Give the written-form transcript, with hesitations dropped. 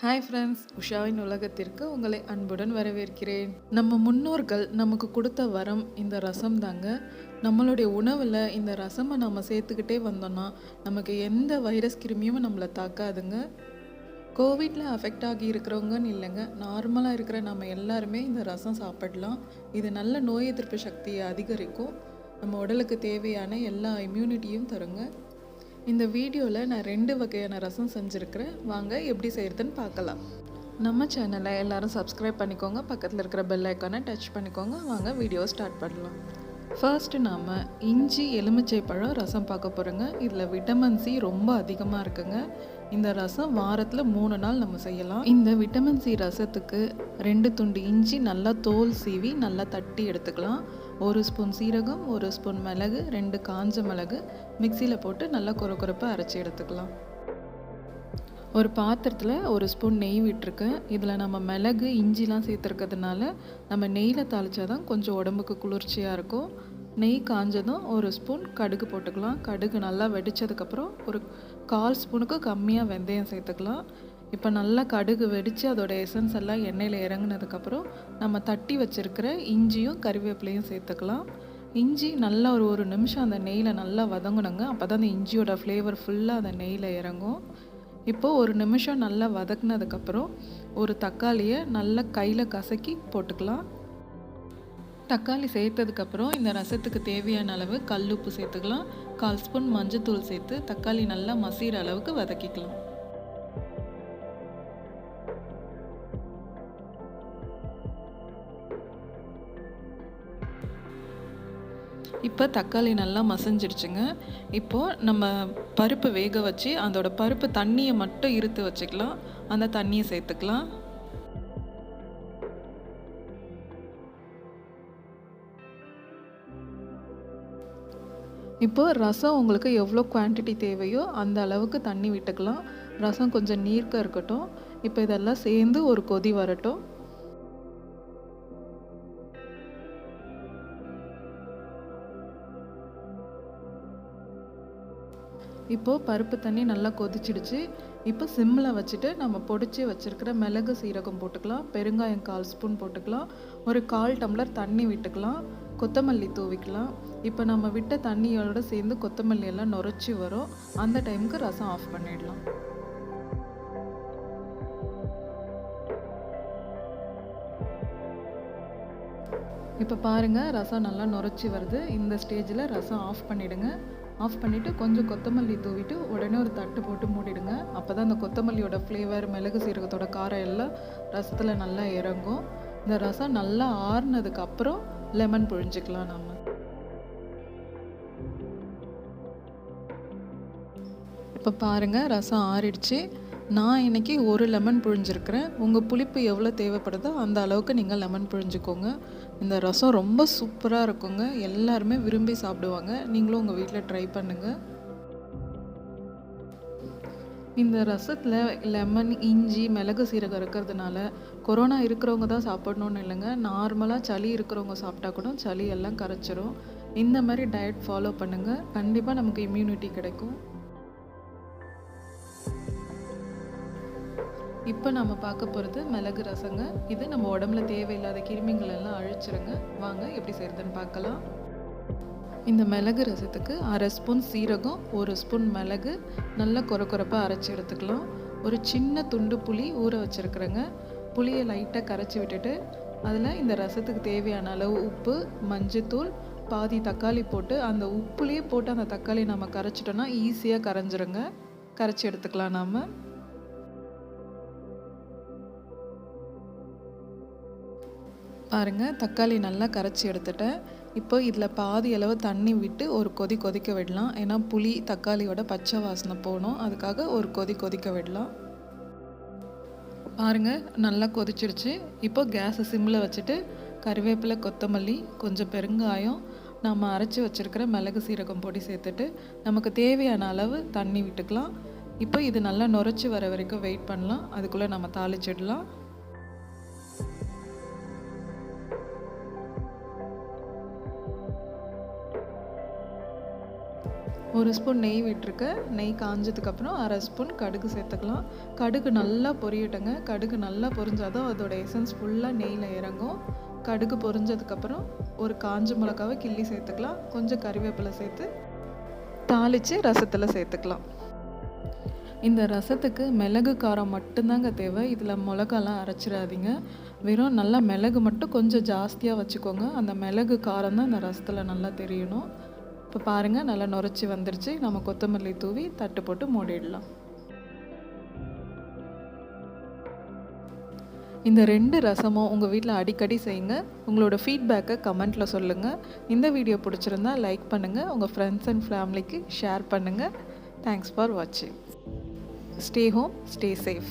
Hi friends, உஷாவின் உலகத்திற்கு உங்களை அன்புடன் வரவேற்கிறேன். நம்ம முன்னோர்கள் நமக்கு கொடுத்த வரம் இந்த ரசம் தாங்க. நம்மளுடைய உணவில் இந்த ரசமை நம்ம சேர்த்துக்கிட்டே வந்தோம்னா நமக்கு எந்த வைரஸ் கிருமியும் நம்மளை தாக்காதுங்க. கோவிட்டில் அஃபெக்ட் ஆகி இருக்கிறவங்கன்னு இல்லைங்க, நார்மலாக இருக்கிற நம்ம எல்லாருமே இந்த ரசம் சாப்பிடலாம். இது நல்ல நோய் எதிர்ப்பு சக்தியை அதிகரிக்கும், நம்ம உடலுக்கு தேவையான எல்லா இம்யூனிட்டியும் தருங்க. இந்த வீடியோவில் நான் 2 வகையான ரசம் செஞ்சுருக்கிறேன். வாங்க எப்படி செய்கிறதுன்னு பார்க்கலாம். நம்ம சேனலை எல்லோரும் சப்ஸ்கிரைப் பண்ணிக்கோங்க, பக்கத்தில் இருக்கிற பெல் ஐக்கானை டச் பண்ணிக்கோங்க. வாங்க வீடியோ ஸ்டார்ட் பண்ணலாம். ஃபர்ஸ்ட்டு நாம் இஞ்சி எலுமிச்சை பழம் ரசம் பார்க்க போகிறோங்க. இதில் விட்டமின் சி ரொம்ப அதிகமாக இருக்குங்க. இந்த ரசம் வாரத்தில் 3 நாள் நம்ம செய்யலாம். இந்த விட்டமின் சி ரசத்துக்கு 2 துண்டு இஞ்சி நல்லா தோல் சீவி நல்லா தட்டி எடுத்துக்கலாம். 1 ஸ்பூன் சீரகம், 1 ஸ்பூன் மிளகு, 2 காஞ்ச மிளகு மிக்சியில் போட்டு நல்லா கொரப்பாக அரைச்சி எடுத்துக்கலாம். ஒரு பாத்திரத்தில் 1 ஸ்பூன் நெய் விட்டுருக்கேன். இதில் நம்ம மிளகு இஞ்சிலாம் சேர்த்துருக்கிறதுனால நம்ம நெய்யில் தாளித்தா தான் கொஞ்சம் உடம்புக்கு குளிர்ச்சியாக இருக்கும். நெய் காஞ்சதும் 1 ஸ்பூன் கடுகு போட்டுக்கலாம். கடுகு நல்லா வெடித்ததுக்கப்புறம் ஒரு 1/4 ஸ்பூனுக்கு கம்மியாக வெந்தயம் சேர்த்துக்கலாம். இப்போ நல்லா கடுகு வெடித்து அதோட எசன்ஸ் எல்லாம் எண்ணெயில் இறங்கினதுக்கப்புறம் நம்ம தட்டி வச்சுருக்கிற இஞ்சியும் கறிவேப்பிலையும் சேர்த்துக்கலாம். இஞ்சி நல்லா ஒரு நிமிஷம் அந்த நெய்யில் நல்லா வதங்கணுங்க. அப்போ தான் அந்த இஞ்சியோட ஃப்ளேவர் ஃபுல்லாக அந்த நெய்யில் இறங்கும். இப்போது 1 நிமிஷம் நல்லா வதக்குனதுக்கப்புறம் ஒரு தக்காளியை நல்லா கையில் கசக்கி போட்டுக்கலாம். தக்காளி சேர்த்ததுக்கப்புறம் இந்த ரசத்துக்கு தேவையான அளவு கல்லுப்பு சேர்த்துக்கலாம். 1/4 ஸ்பூன் மஞ்சத்தூள் சேர்த்து தக்காளி நல்லா மசிகிற அளவுக்கு வதக்கிக்கலாம். இப்போ தக்காளி நல்லா மசிஞ்சிடுச்சுங்க. இப்போது நம்ம பருப்பு வேக வச்சு அதோட பருப்பு தண்ணியை மட்டும் இருத்து வச்சுக்கலாம். அந்த தண்ணியை சேர்த்துக்கலாம். இப்போது ரசம் உங்களுக்கு எவ்வளோ குவான்டிட்டி தேவையோ அந்த அளவுக்கு தண்ணி விட்டுக்கலாம். ரசம் கொஞ்சம் நீர்க்க இருக்கட்டும். இப்போ இதெல்லாம் சேர்ந்து ஒரு கொதி வரட்டும். இப்போது பருப்பு தண்ணி நல்லா கொதிச்சிடுச்சு. இப்போ சிம்மில் வச்சுட்டு நம்ம பொடிச்சு வச்சுருக்கிற மிளகு சீரகம் போட்டுக்கலாம். பெருங்காயம் 1/4 ஸ்பூன் போட்டுக்கலாம். ஒரு 1/4 டம்ளர் தண்ணி விட்டுக்கலாம். கொத்தமல்லி தூவிக்கலாம். இப்போ நம்ம விட்ட தண்ணியோடு சேர்ந்து கொத்தமல்லி எல்லாம் நுரைச்சி வரும். அந்த டைமுக்கு ரசம் ஆஃப் பண்ணிடலாம். இப்போ பாருங்கள், ரசம் நல்லா நுரைச்சி வருது. இந்த ஸ்டேஜில் ரசம் ஆஃப் பண்ணிவிடுங்க. ஆஃப் பண்ணிவிட்டு கொஞ்சம் கொத்தமல்லி தூவிட்டு உடனே ஒரு தட்டு போட்டு மூடிடுங்க. அப்போ தான் அந்த கொத்தமல்லியோட ஃப்ளேவர், மிளகு சீரகத்தோட காரம் எல்லாம் ரசத்தில் நல்லா இறங்கும். இந்த ரசம் நல்லா ஆறுனதுக்கப்புறம் லெமன் புழிஞ்சிக்கலாம். நம்ம இப்போ பாருங்கள், ரசம் ஆறிடுச்சு. நான் இன்றைக்கி 1 லெமன் புழிஞ்சிருக்கிறேன். உங்கள் புளிப்பு எவ்வளோ தேவைப்படுதோ அந்த அளவுக்கு நீங்கள் லெமன் புழிஞ்சிக்கோங்க. இந்த ரசம் ரொம்ப சூப்பராக இருக்குங்க. எல்லாருமே விரும்பி சாப்பிடுவாங்க. நீங்களும் உங்கள் வீட்டில் ட்ரை பண்ணுங்கள். இந்த ரசத்தில் லெமன், இஞ்சி, மிளகு சீரகம் இருக்கிறதுனால கொரோனா இருக்கிறவங்க தான் சாப்பிடணுன்னு இல்லைங்க. நார்மலாக சளி இருக்கிறவங்க சாப்பிட்டா கூட சளி எல்லாம் கரைச்சிரும். இந்த மாதிரி டயட் ஃபாலோ பண்ணுங்கள். கண்டிப்பாக நமக்கு இம்யூனிட்டி கிடைக்கும். இப்போ நம்ம பார்க்க போகிறது மிளகு ரசங்க. இது நம்ம உடம்புல தேவையில்லாத கிருமிகள் எல்லாம் அழிச்சிருங்க. வாங்க எப்படி செய்கிறதுன்னு பார்க்கலாம். இந்த மிளகு ரசத்துக்கு 1/2 ஸ்பூன் சீரகம், 1 ஸ்பூன் மிளகு நல்லா கொரப்பாக அரைச்சி எடுத்துக்கலாம். ஒரு சின்ன துண்டு புளி ஊற வச்சுருக்குறேங்க. புளியை லைட்டாக கரைச்சி விட்டுட்டு அதில் இந்த ரசத்துக்கு தேவையான அளவு உப்பு, மஞ்சத்தூள், பாதி தக்காளி போட்டு அந்த உப்புலேயே போட்டு அந்த தக்காளி நம்ம கரைச்சிட்டோன்னா ஈஸியாக கரைஞ்சிருங்க. கரைச்சி எடுத்துக்கலாம். நாம் பாருங்கள், தக்காளி நல்லா கரைச்சி எடுத்துட்டேன். இப்போ இதில் பாதி அளவு தண்ணி விட்டு ஒரு கொதிக்க விடலாம். ஏன்னா புளி தக்காளியோட பச்சை வாசனை போகணும். அதுக்காக ஒரு கொதிக்க விடலாம். பாருங்கள், நல்லா கொதிச்சிடுச்சு. இப்போ கேஸை சிம்மில் வச்சுட்டு கறிவேப்பிலை, கொத்தமல்லி, கொஞ்சம் பெருங்காயம், நம்ம அரைச்சி வச்சுருக்கிற மிளகு சீரகம் பொடி சேர்த்துட்டு நமக்கு தேவையான அளவு தண்ணி விட்டுக்கலாம். இப்போ இது நல்லா நுரைச்சி வர வரைக்கும் வெயிட் பண்ணலாம். அதுக்குள்ளே நம்ம தாளிச்சிடலாம். 1 ஸ்பூன் நெய் விட்டுருக்கேன். நெய் காஞ்சதுக்கப்புறம் 1/2 ஸ்பூன் கடுகு சேர்த்துக்கலாம். கடுகு நல்லா பொரியட்டுங்க. கடுகு நல்லா பொரிஞ்சாதான் அதோட எசன்ஸ் ஃபுல்லாக நெய்யில் இறங்கும். கடுகு பொரிஞ்சதுக்கப்புறம் ஒரு காஞ்ச மிளகாவை கிள்ளி சேர்த்துக்கலாம். கொஞ்சம் கறிவேப்பிலை சேர்த்து தாளித்து ரசத்தில் சேர்த்துக்கலாம். இந்த ரசத்துக்கு மிளகு காரம் மட்டும்தாங்க தேவை. இதில் மிளகாலாம் அரைச்சிடாதீங்க. வெறும் நல்லா மிளகு மட்டும் கொஞ்சம் ஜாஸ்தியாக வச்சுக்கோங்க. அந்த மிளகு காரம் தான் இந்த ரசத்தில் நல்லா தெரியணும். இப்போ பாருங்கள், நல்லா நுரைச்சி வந்துருச்சு. நம்ம கொத்தமல்லி தூவி தட்டு போட்டு மூடிடலாம். இந்த 2 ரசமும் உங்கள் வீட்டில் அடிக்கடி செய்யுங்க. உங்களோட ஃபீட்பேக்கை கமெண்ட்டில் சொல்லுங்கள். இந்த வீடியோ பிடிச்சிருந்தா லைக் பண்ணுங்கள். உங்கள் ஃப்ரெண்ட்ஸ் அண்ட் ஃபேமிலிக்கு ஷேர் பண்ணுங்கள். தேங்க்ஸ் ஃபார் வாட்சிங். Stay home, stay safe.